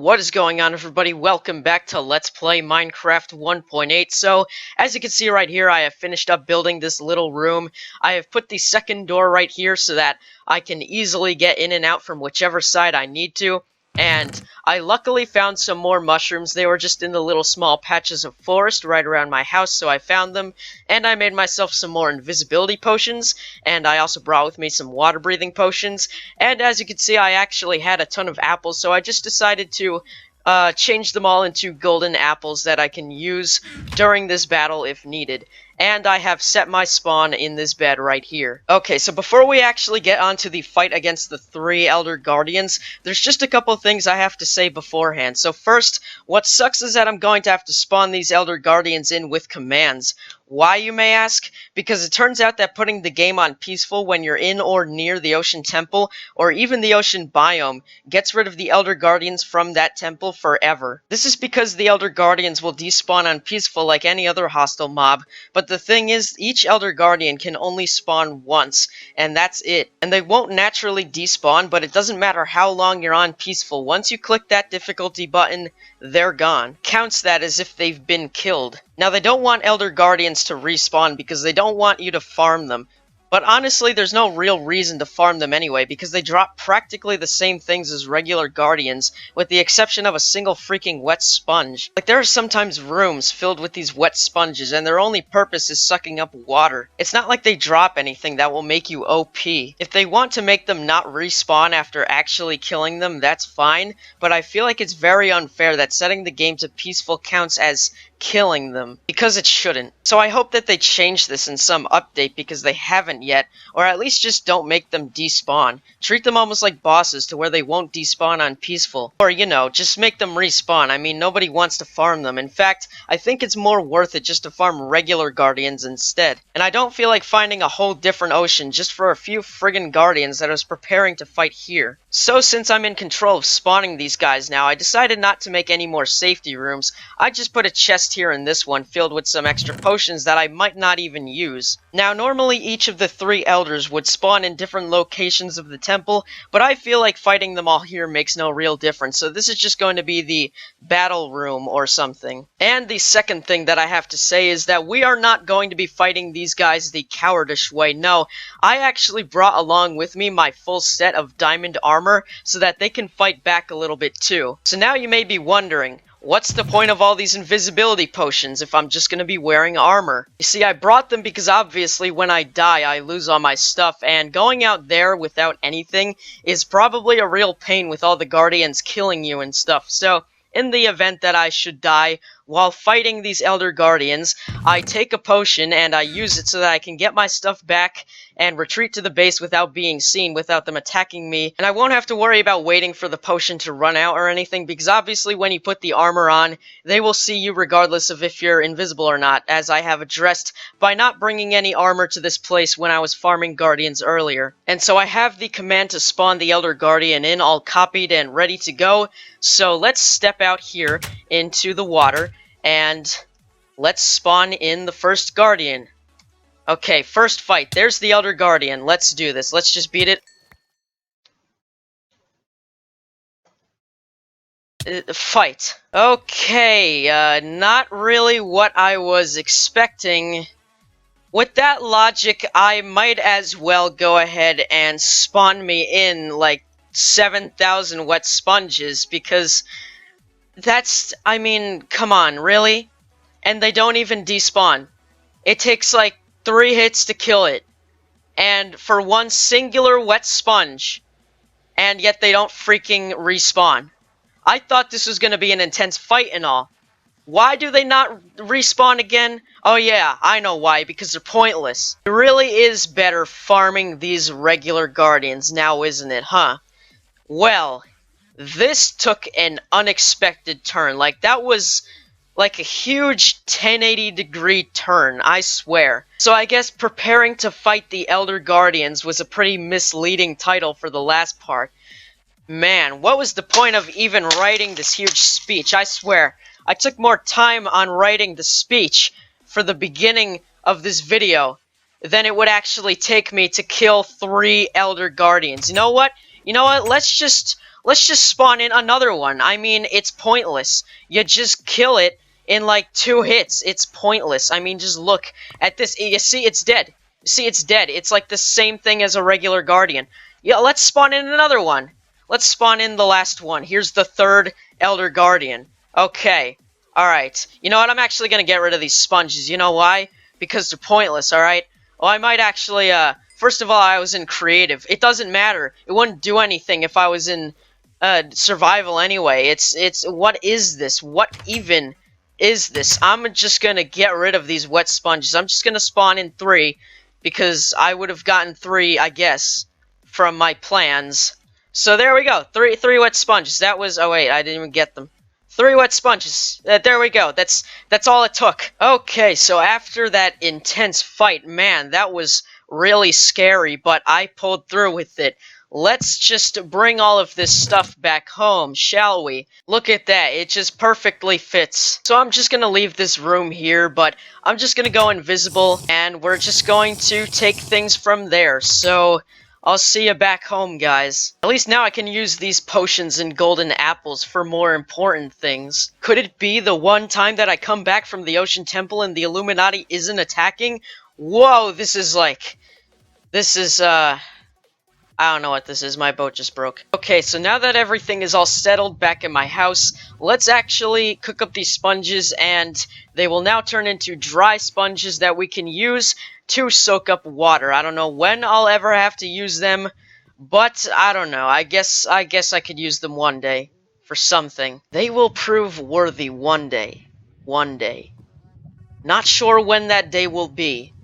What is going on, everybody? Welcome back to Let's Play Minecraft 1.8. So, as you can see right here, I have finished up building this little room. I have put the second door right here so that I can easily get in and out from whichever side I need to. And I luckily found some more mushrooms. They were just in the little small patches of forest right around my house, so I found them. And I made myself some more invisibility potions. And I also brought with me some water-breathing potions. And as you can see, I actually had a ton of apples, so I just decided to change them all into golden apples that I can use during this battle if needed. And I have set my spawn in this bed right here. Okay, so before we actually get onto the fight against the three Elder Guardians, there's just a couple things I have to say beforehand. So first, what sucks is that I'm going to have to spawn these Elder Guardians in with commands. Why, you may ask? Because it turns out that putting the game on peaceful when you're in or near the Ocean Temple, or even the Ocean Biome, gets rid of the Elder Guardians from that temple forever. This is because the Elder Guardians will despawn on peaceful like any other hostile mob, but the thing is, each Elder Guardian can only spawn once, and that's it. And they won't naturally despawn, but it doesn't matter how long you're on peaceful. Once you click that difficulty button, they're gone. Counts that as if they've been killed. Now, they don't want Elder Guardians to respawn because they don't want you to farm them. But honestly, there's no real reason to farm them anyway, because they drop practically the same things as regular Guardians, with the exception of a single freaking wet sponge. Like, there are sometimes rooms filled with these wet sponges, and their only purpose is sucking up water. It's not like they drop anything that will make you OP. If they want to make them not respawn after actually killing them, that's fine, but I feel like it's very unfair that setting the game to peaceful counts as killing them, because it shouldn't. So I hope that they change this in some update, because they haven't yet, or at least just don't make them despawn. Treat them almost like bosses to where they won't despawn on peaceful. Or, you know, just make them respawn. I mean, nobody wants to farm them. In fact, I think it's more worth it just to farm regular Guardians instead. And I don't feel like finding a whole different ocean just for a few friggin' Guardians that I was preparing to fight here. So since I'm in control of spawning these guys now, I decided not to make any more safety rooms. I just put a chest here in this one filled with some extra potions that I might not even use. Now, normally each of the three elders would spawn in different locations of the temple, but I feel like fighting them all here makes no real difference, so this is just going to be the battle room or something. And the second thing that I have to say is that we are not going to be fighting these guys the cowardish way. No, I actually brought along with me my full set of diamond armor so that they can fight back a little bit too. So now you may be wondering, what's the point of all these invisibility potions if I'm just going to be wearing armor? You see, I brought them because obviously when I die I lose all my stuff, and going out there without anything is probably a real pain with all the Guardians killing you and stuff. So, in the event that I should die while fighting these Elder Guardians, I take a potion and I use it so that I can get my stuff back and retreat to the base without being seen, without them attacking me. And I won't have to worry about waiting for the potion to run out or anything, because obviously when you put the armor on, they will see you regardless of if you're invisible or not, as I have addressed by not bringing any armor to this place when I was farming Guardians earlier. And so I have the command to spawn the Elder Guardian in all copied and ready to go. So let's step out here into the water and let's spawn in the first Guardian. Okay, first fight. There's the Elder Guardian. Let's do this. Let's just beat it. Fight. Okay, not really what I was expecting. With that logic, I might as well go ahead and spawn me in like 7,000 wet sponges, because that's, I mean, come on, really? And they don't even despawn. It takes like 3 hits to kill it, and for one singular wet sponge, and yet they don't freaking respawn. I thought this was going to be an intense fight and all. Why do they not respawn again? Oh yeah, I know why, because they're pointless. It really is better farming these regular Guardians now, isn't it, huh? Well, this took an unexpected turn. Like, that was like a huge 1080-degree turn, I swear. So I guess preparing to fight the Elder Guardians was a pretty misleading title for the last part. Man, what was the point of even writing this huge speech? I swear, I took more time on writing the speech for the beginning of this video than it would actually take me to kill 3 Elder Guardians. You know what? Let's just let's just spawn in another one. I mean, it's pointless. You just kill it in like 2 hits. It's pointless. I mean, just look at this. You see, it's dead. You see, it's dead. It's like the same thing as a regular Guardian. Yeah, let's spawn in another one. Let's spawn in the last one. Here's the 3rd Elder Guardian. Okay. Alright. You know what? I'm actually gonna get rid of these sponges. You know why? Because they're pointless, alright? Well, I might actually, first of all, I was in creative. It doesn't matter. It wouldn't do anything if I was in, survival anyway. What is this? What even is this? I'm just gonna get rid of these wet sponges. I'm just gonna spawn in 3, because I would have gotten 3, I guess, from my plans. So there we go. Three wet sponges. That was, oh wait, I didn't even get them. 3 wet sponges. There we go. That's all it took. Okay, so after that intense fight, man, that was really scary, but I pulled through with it. Let's just bring all of this stuff back home, shall we? Look at that, it just perfectly fits. So I'm just gonna leave this room here, but I'm just gonna go invisible, and we're just going to take things from there. So I'll see you back home, guys. At least now I can use these potions and golden apples for more important things. Could it be the one time that I come back from the Ocean Temple and the Illuminati isn't attacking? Whoa, this is, I don't know what this is. My boat just broke. Okay, so now that everything is all settled back in my house, let's actually cook up these sponges, and they will now turn into dry sponges that we can use to soak up water. I don't know when I'll ever have to use them, but I don't know. I guess I could use them one day for something. They will prove worthy one day. One day. Not sure when that day will be,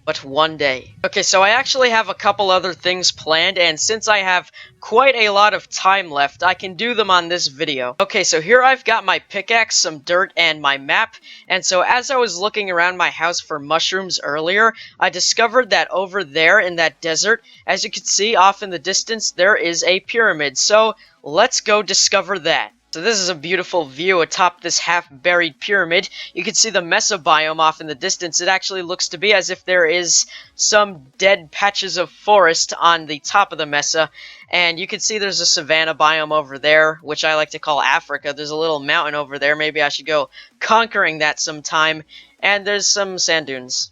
but one day. Okay, so I actually have a couple other things planned, and since I have quite a lot of time left, I can do them on this video. Okay, so here I've got my pickaxe, some dirt, and my map, and so as I was looking around my house for mushrooms earlier, I discovered that over there in that desert, as you can see off in the distance, there is a pyramid, so let's go discover that. So this is a beautiful view atop this half-buried pyramid. You can see the mesa biome off in the distance. It actually looks to be as if there is some dead patches of forest on the top of the mesa. And you can see there's a savanna biome over there, which I like to call Africa. There's a little mountain over there. Maybe I should go conquering that sometime. And there's some sand dunes.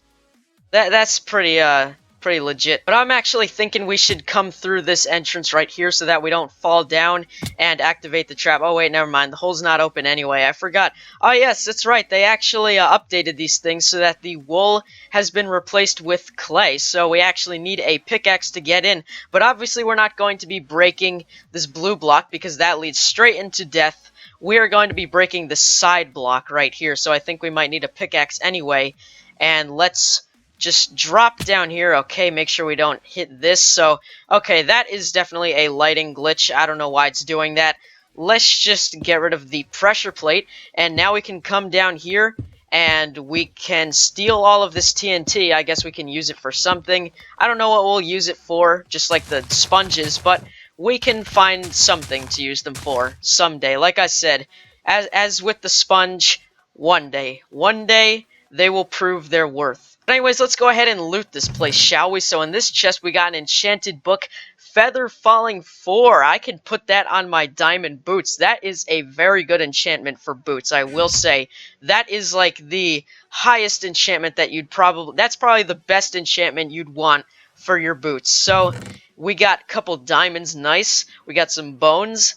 That's pretty legit. But I'm actually thinking we should come through this entrance right here so that we don't fall down and activate the trap. Oh wait, never mind. The hole's not open anyway. I forgot. Oh yes, that's right. They actually updated these things so that the wool has been replaced with clay. So we actually need a pickaxe to get in. But obviously we're not going to be breaking this blue block because that leads straight into death. We are going to be breaking the side block right here. So I think we might need a pickaxe anyway. And let's just drop down here. Okay, make sure we don't hit this. So, okay, that is definitely a lighting glitch. I don't know why it's doing that. Let's just get rid of the pressure plate, and now we can come down here, and we can steal all of this TNT. I guess we can use it for something. I don't know what we'll use it for, just like the sponges, but we can find something to use them for someday. Like I said, as with the sponge, one day they will prove their worth. But anyways, let's go ahead and loot this place, shall we? So in this chest, we got an enchanted book, Feather Falling 4. I can put that on my diamond boots. That is a very good enchantment for boots, I will say. That is like the highest enchantment that that's probably the best enchantment you'd want for your boots. So we got a couple diamonds, nice. We got some bones.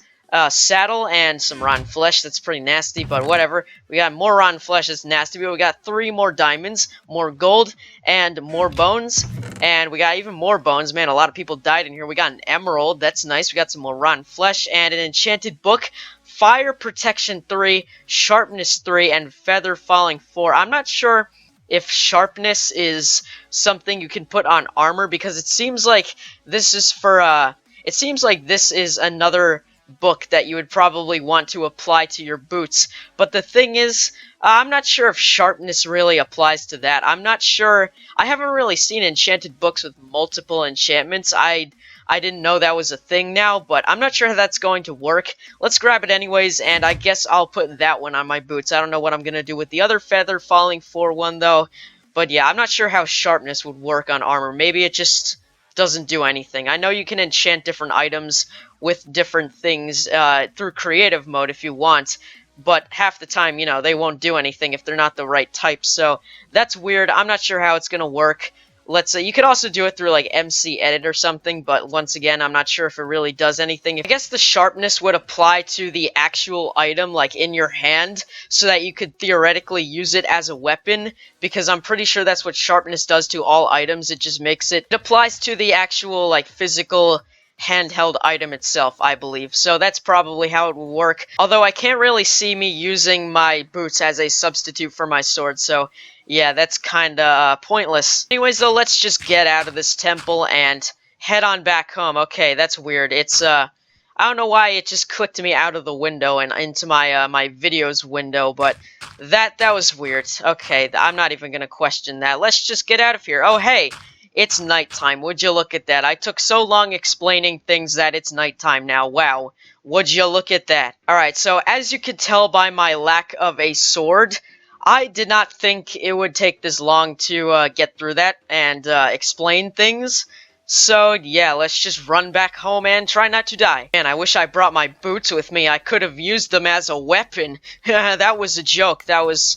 Saddle and some rotten flesh. That's pretty nasty, but whatever. We got more rotten flesh. That's nasty, but we got 3 more diamonds, more gold, and more bones. And we got even more bones. Man, a lot of people died in here. We got an emerald. That's nice. We got some more rotten flesh and an enchanted book. Fire Protection 3, Sharpness 3, and Feather Falling 4. I'm not sure if sharpness is something you can put on armor, because it seems like this is for, it seems like this is another book that you would probably want to apply to your boots. But the thing is, I'm not sure if sharpness really applies to that. I'm not sure. I haven't really seen enchanted books with multiple enchantments. I didn't know that was a thing now, but I'm not sure how that's going to work. Let's grab it anyways, and I guess I'll put that one on my boots. I don't know what I'm going to do with the other Feather Falling 4 one, though. But yeah, I'm not sure how sharpness would work on armor. Maybe it just doesn't do anything. I know you can enchant different items with different things through creative mode if you want. But half the time, you know, they won't do anything if they're not the right type. So that's weird. I'm not sure how it's going to work. Let's say you could also do it through like MC Edit or something, but once again, I'm not sure if it really does anything. I guess the sharpness would apply to the actual item, like in your hand, so that you could theoretically use it as a weapon, because I'm pretty sure that's what sharpness does to all items. It just makes it applies to the actual like physical handheld item itself, I believe. So that's probably how it will work. Although I can't really see me using my boots as a substitute for my sword, so yeah, that's kinda pointless. Anyways, though, let's just get out of this temple and head on back home. Okay, that's weird. It's, I don't know why it just clicked me out of the window and into my, my videos window, but that was weird. Okay, I'm not even gonna question that. Let's just get out of here. Oh, hey! It's nighttime. Would you look at that? I took so long explaining things that it's nighttime now. Wow. Would you look at that? Alright, so as you can tell by my lack of a sword, I did not think it would take this long to get through that and explain things. So yeah, let's just run back home and try not to die. Man, I wish I brought my boots with me. I could have used them as a weapon. That was a joke. That was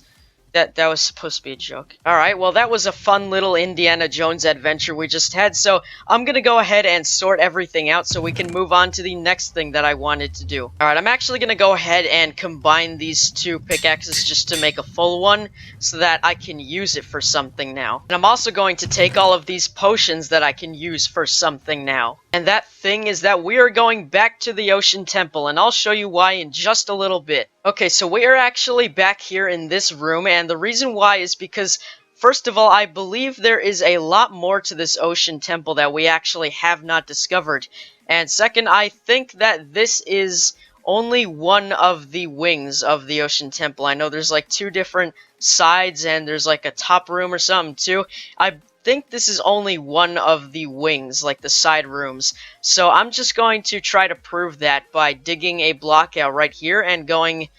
supposed to be a joke. Alright, well that was a fun little Indiana Jones adventure we just had, so I'm gonna go ahead and sort everything out so we can move on to the next thing that I wanted to do. Alright, I'm actually gonna go ahead and combine these two pickaxes just to make a full one, so that I can use it for something now. And I'm also going to take all of these potions that I can use for something now. And that thing is that we are going back to the Ocean Temple, and I'll show you why in just a little bit. Okay, so we are actually back here in this room, and the reason why is because, first of all, I believe there is a lot more to this Ocean Temple that we actually have not discovered. And second, I think that this is only one of the wings of the Ocean Temple. I know there's like two different sides, and there's like a top room or something too. I think this is only one of the wings, like the side rooms. So I'm just going to try to prove that by digging a block out right here and going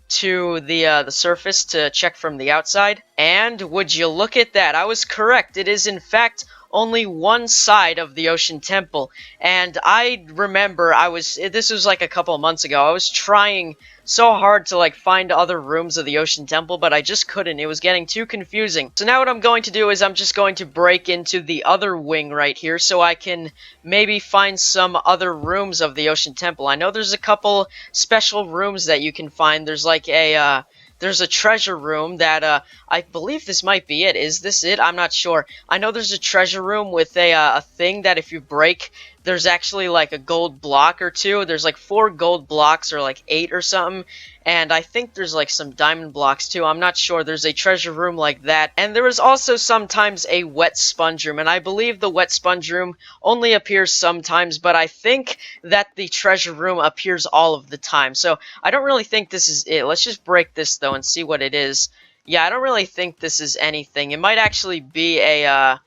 to the surface to check from the outside. And would you look at that? I was correct. It is in fact only one side of the Ocean Temple. And I remember this was like a couple of months ago, I was trying so hard to like find other rooms of the Ocean Temple, but I just couldn't. It was getting too confusing. So now what I'm going to do is I'm just going to break into the other wing right here so I can maybe find some other rooms of the Ocean Temple. I know there's a couple special rooms that you can find. There's like there's a treasure room that, I believe this might be it. Is this it? I'm not sure. I know there's a treasure room with a thing that if you break, there's actually like a gold block or two. There's like 4 gold blocks or like 8 or something. And I think there's like some diamond blocks too. I'm not sure. There's a treasure room like that. And there is also sometimes a wet sponge room. And I believe the wet sponge room only appears sometimes, but I think that the treasure room appears all of the time. So I don't really think this is it. Let's just break this though and see what it is. Yeah, I don't really think this is anything. It might actually be a,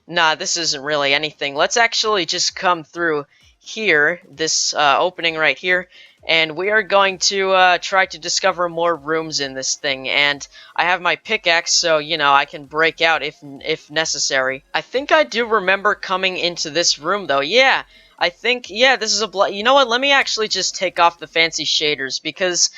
nah, this isn't really anything. Let's actually just come through here, this opening right here, and we are going to try to discover more rooms in this thing. And I have my pickaxe, so, you know, I can break out if necessary. I think I do remember coming into this room, though. Yeah, I think, yeah, this is a you know what, let me actually just take off the fancy shaders, because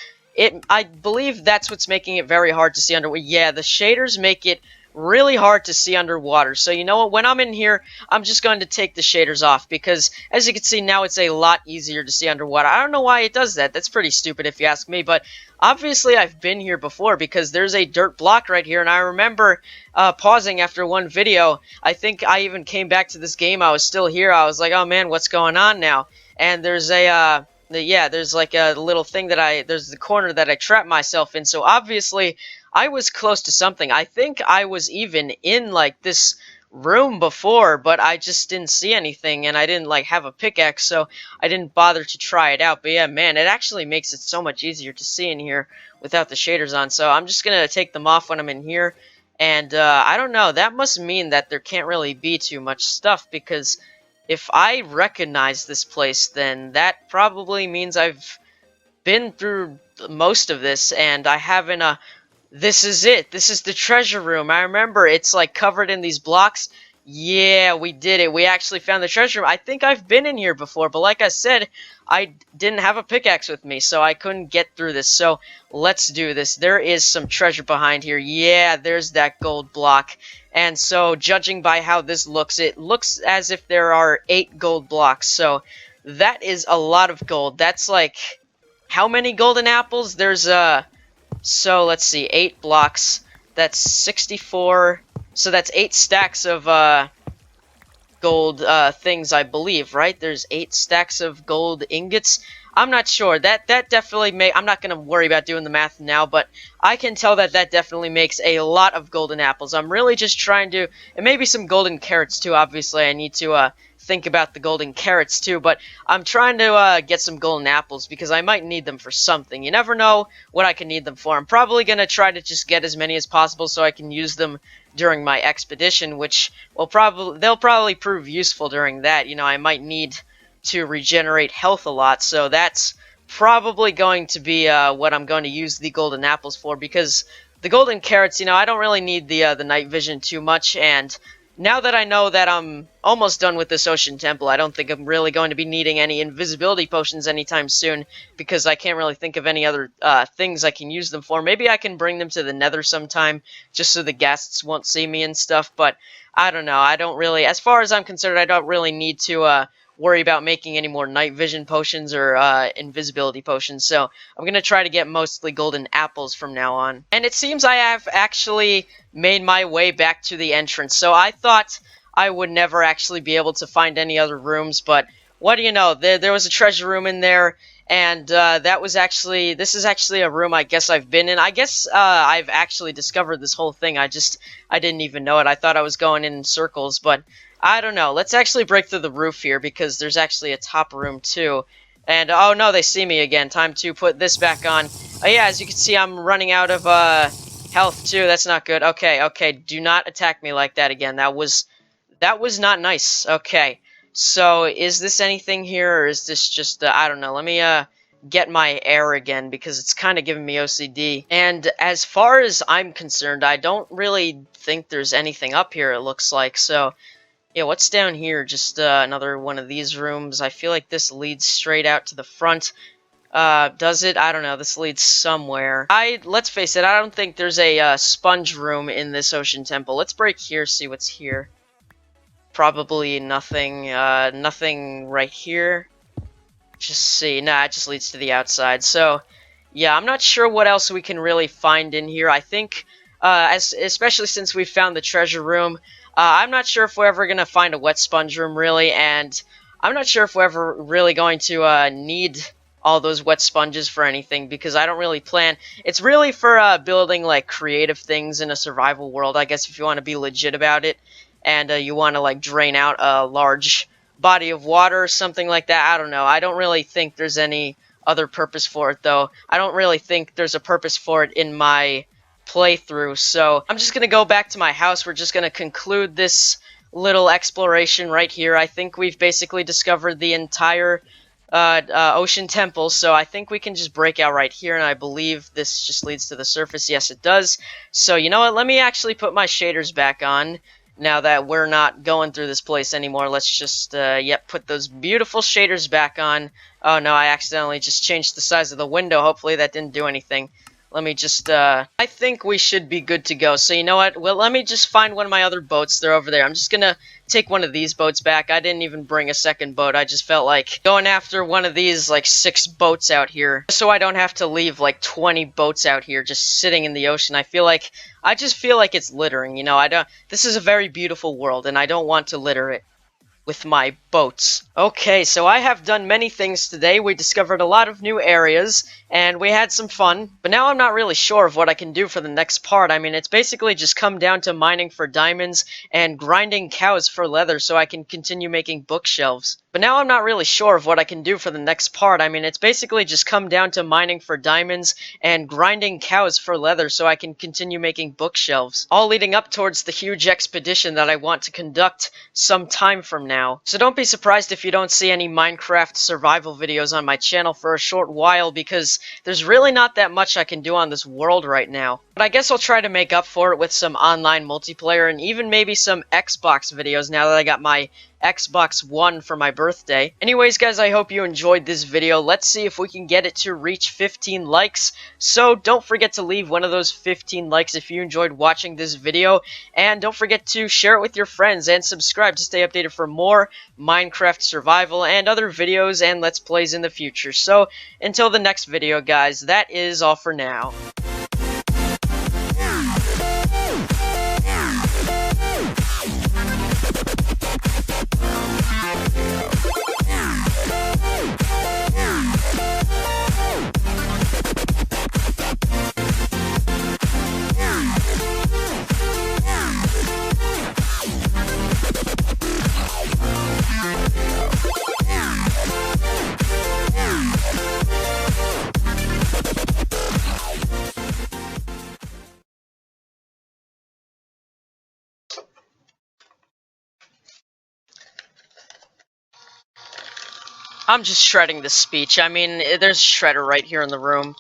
I believe that's what's making it very hard to see underwater. Yeah, the shaders make it really hard to see underwater. So you know what, when I'm in here, I'm just going to take the shaders off, because as you can see now, it's a lot easier to see underwater. I don't know why it does that. That's pretty stupid if you ask me, but obviously I've been here before, because there's a dirt block right here, and I remember pausing after one video. I think I even came back to this game. I was still here. I was like, oh man, what's going on now? And there's a yeah, there's like a little thing that there's the corner that I trapped myself in. So obviously I was close to something. I think I was even in like this room before, but I just didn't see anything, and I didn't like have a pickaxe, so I didn't bother to try it out. But yeah, man, it actually makes it so much easier to see in here without the shaders on. So I'm just gonna take them off when I'm in here. And I don't know, that must mean that there can't really be too much stuff, because if I recognize this place, then that probably means I've been through most of this, and I haven't, this is it. This is the treasure room. I remember it's, like, covered in these blocks. Yeah, we did it. We actually found the treasure room. I think I've been in here before, but like I said, I didn't have a pickaxe with me, so I couldn't get through this. So let's do this. There is some treasure behind here. Yeah, there's that gold block. And so, judging by how this looks, it looks as if there are 8 gold blocks. So that is a lot of gold. That's like, how many golden apples? So let's see, 8 blocks. That's 64. So that's 8 stacks of gold things, I believe, right? There's 8 stacks of gold ingots. I'm not sure. That definitely may. I'm not gonna worry about doing the math now, but I can tell that that definitely makes a lot of golden apples. I'm really just trying to, and maybe some golden carrots too. Obviously, I need to think about the golden carrots too, but I'm trying to get some golden apples because I might need them for something. You never know what I can need them for. I'm probably gonna try to just get as many as possible so I can use them during my expedition, which they'll probably prove useful during that. You know, I might need to regenerate health a lot, so that's probably going to be what I'm going to use the golden apples for, because the golden carrots, you know, I don't really need the night vision too much, and now that I know that I'm almost done with this ocean temple, I don't think I'm really going to be needing any invisibility potions anytime soon, because I can't really think of any other things I can use them for. Maybe I can bring them to the nether sometime, just so the guests won't see me and stuff, but I don't know. I don't really, as far as I'm concerned, I don't really need to worry about making any more night vision potions or invisibility potions, so I'm going to try to get mostly golden apples from now on. And it seems I have actually made my way back to the entrance, so I thought I would never actually be able to find any other rooms, but what do you know, there was a treasure room in there, and this is actually a room I guess I've been in. I guess I've actually discovered this whole thing. I didn't even know it. I thought I was going in circles, but I don't know. Let's actually break through the roof here, because there's actually a top room too. And, oh no, they see me again. Time to put this back on. Oh yeah, as you can see, I'm running out of, health too. That's not good. Okay, okay, do not attack me like that again. That was not nice. Okay, so is this anything here, or is this just, I don't know. Let me, get my air again, because it's kind of giving me OCD. And as far as I'm concerned, I don't really think there's anything up here, it looks like, so yeah, what's down here? Just another one of these rooms. I feel like this leads straight out to the front. Does it? I don't know. This leads somewhere. Let's face it, I don't think there's a sponge room in this ocean temple. Let's break here, see what's here. Probably nothing. Nothing right here. Just see. Nah, it just leads to the outside. So, yeah, I'm not sure what else we can really find in here. I think, especially since we found the treasure room, I'm not sure if we're ever going to find a wet sponge room, really, and I'm not sure if we're ever really going to need all those wet sponges for anything, because I don't really plan. It's really for building, like, creative things in a survival world, I guess, if you want to be legit about it, and you want to, like, drain out a large body of water or something like that. I don't know. I don't really think there's any other purpose for it, though. I don't really think there's a purpose for it in my playthrough, so I'm just gonna go back to my house. We're just gonna conclude this little exploration right here. I think we've basically discovered the entire ocean temple, so I think we can just break out right here, and I believe this just leads to the surface. Yes, it does. So you know what, let me actually put my shaders back on now that we're not going through this place anymore. Let's just yep, put those beautiful shaders back on. Oh no, I accidentally just changed the size of the window. Hopefully that didn't do anything. Let me just, I think we should be good to go. So you know what? Well, let me just find one of my other boats. They're over there. I'm just gonna take one of these boats back. I didn't even bring a second boat. I just felt like going after one of these, like, 6 boats out here, so I don't have to leave, like, 20 boats out here just sitting in the ocean. I just feel like it's littering, you know? This is a very beautiful world, and I don't want to litter it with my boats. Okay, so I have done many things today. We discovered a lot of new areas, and we had some fun, but now I'm not really sure of what I can do for the next part. I mean, it's basically just come down to mining for diamonds and grinding cows for leather so I can continue making bookshelves. But now I'm not really sure of what I can do for the next part. I mean, it's basically just come down to mining for diamonds and grinding cows for leather so I can continue making bookshelves, all leading up towards the huge expedition that I want to conduct some time from now. So don't be be surprised if you don't see any Minecraft survival videos on my channel for a short while, because there's really not that much I can do on this world right now. But I guess I'll try to make up for it with some online multiplayer and even maybe some Xbox videos now that I got my Xbox One for my birthday. Anyways, guys, I hope you enjoyed this video. Let's see if we can get it to reach 15 likes. So don't forget to leave one of those 15 likes if you enjoyed watching this video. And don't forget to share it with your friends and subscribe to stay updated for more Minecraft survival and other videos and Let's Plays in the future. So until the next video, guys, that is all for now. I'm just shredding this speech. I mean, there's Shredder right here in the room.